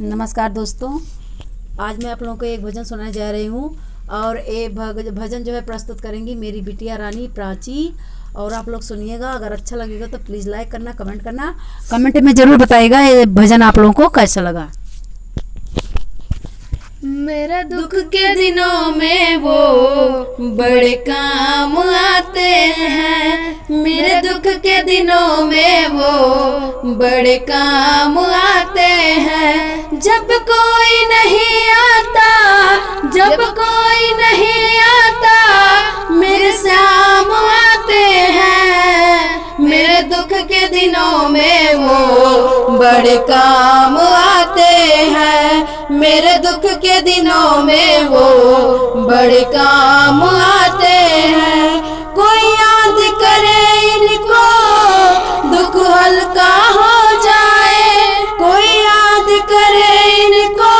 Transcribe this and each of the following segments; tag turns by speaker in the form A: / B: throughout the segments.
A: नमस्कार दोस्तों, आज मैं आप लोगों को एक भजन सुनाने जा रही हूँ और ये भजन जो है प्रस्तुत करेंगी मेरी बिटिया रानी प्राची। और आप लोग सुनिएगा, अगर अच्छा लगेगा तो प्लीज़ लाइक करना, कमेंट करना, कमेंट में ज़रूर बताइएगा ये भजन आप लोगों को कैसा लगा।
B: मेरे दुख के दिनों में वो बड़े काम आते हैं। मेरे दुख के दिनों में वो बड़े काम आते हैं। जब कोई नहीं आता, जब कोई नहीं आता, मेरे श्याम आते हैं। मेरे दुख के दिनों में वो बड़े काम आते हैं। मेरे दुख के दिनों में वो बड़े काम आते हैं। कोई याद करे इनको दुख हल्का हो जाए, कोई याद करे इनको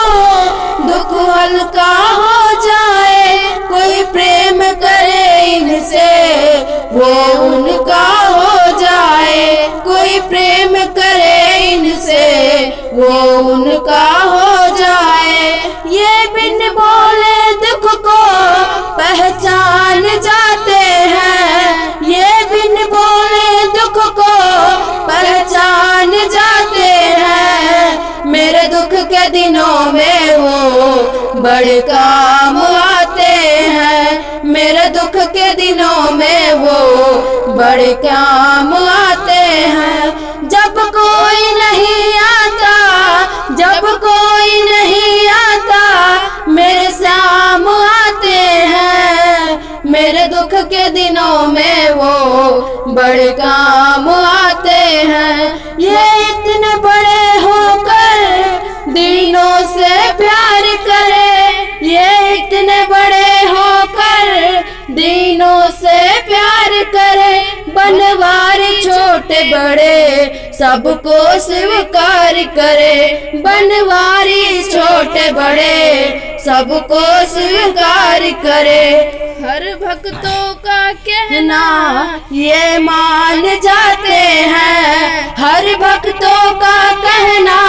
B: दुख हल्का हो जाए। कोई प्रेम करे इनसे वो उनका हो जाए, कोई प्रेम करे इनसे वो उनका हो जाए। ये बिन बोले दुख को पहचान जाते हैं, ये बिन बोले दुख को पहचान जाते हैं। मेरे दुख के दिनों में वो बड़े काम आते हैं। मेरे दुख के दिनों में वो बड़े काम आते हैं। जब कोई नहीं आता, जब कोई नहीं आता, मेरे श्याम आते हैं। मेरे दुख के दिनों में वो बड़े काम आते हैं। ये इतने बड़े होकर दिनों से प्यार करे, ये इतने बड़े होकर दिनों से प्यार करे। बनवारी छोटे बड़े सबको स्वीकार करे, बनवारी छोटे बड़े सबको स्वीकार करे। हर भक्तों का कहना ये मान जाते हैं, हर भक्तों का कहना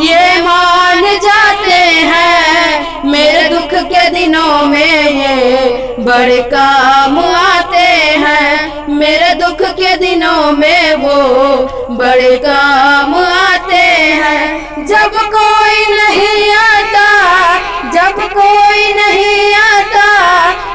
B: ये मान जाते हैं। मेरे दुख के दिनों में ये बड़े काम आते हैं। मेरे दुख के दिनों में वो बड़े काम आते हैं। जब कोई नहीं आता, जब कोई नहीं आता,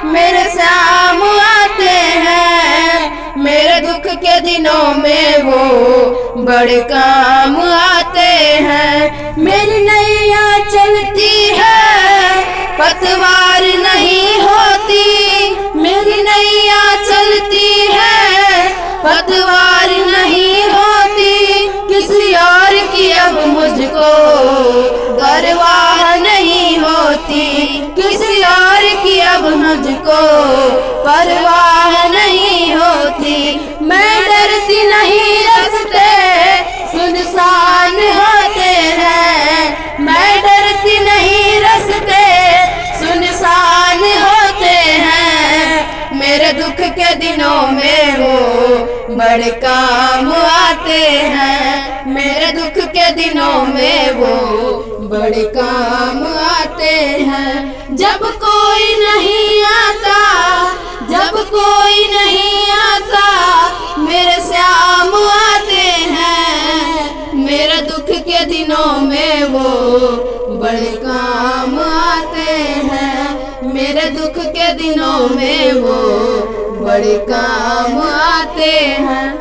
B: मेरे श्याम आते हैं। मेरे दुख के दिनों में वो बड़े काम आते हैं। मेरी नैया चलती है, पतवार नहीं होती। मेरी नैया चलती है, पतवार नहीं होती। किसी और की अब मुझको परवाह नहीं होती, किसी और की अब मुझको परवाह नहीं होती। मैं डरती नहीं, रास्ते सुनसान होते हैं। मैं डरती नहीं, रास्ते सुनसान होते हैं। मेरे दुख के दिनों में वो बड़े काम आते हैं। मेरे दुख के दिनों में वो बड़े काम आते हैं। जब कोई नहीं आता, जब कोई नहीं आता, मेरे श्याम आते हैं। मेरे दुख के दिनों में वो बड़े काम आते हैं। मेरे दुख के दिनों में वो बड़े काम आते हैं।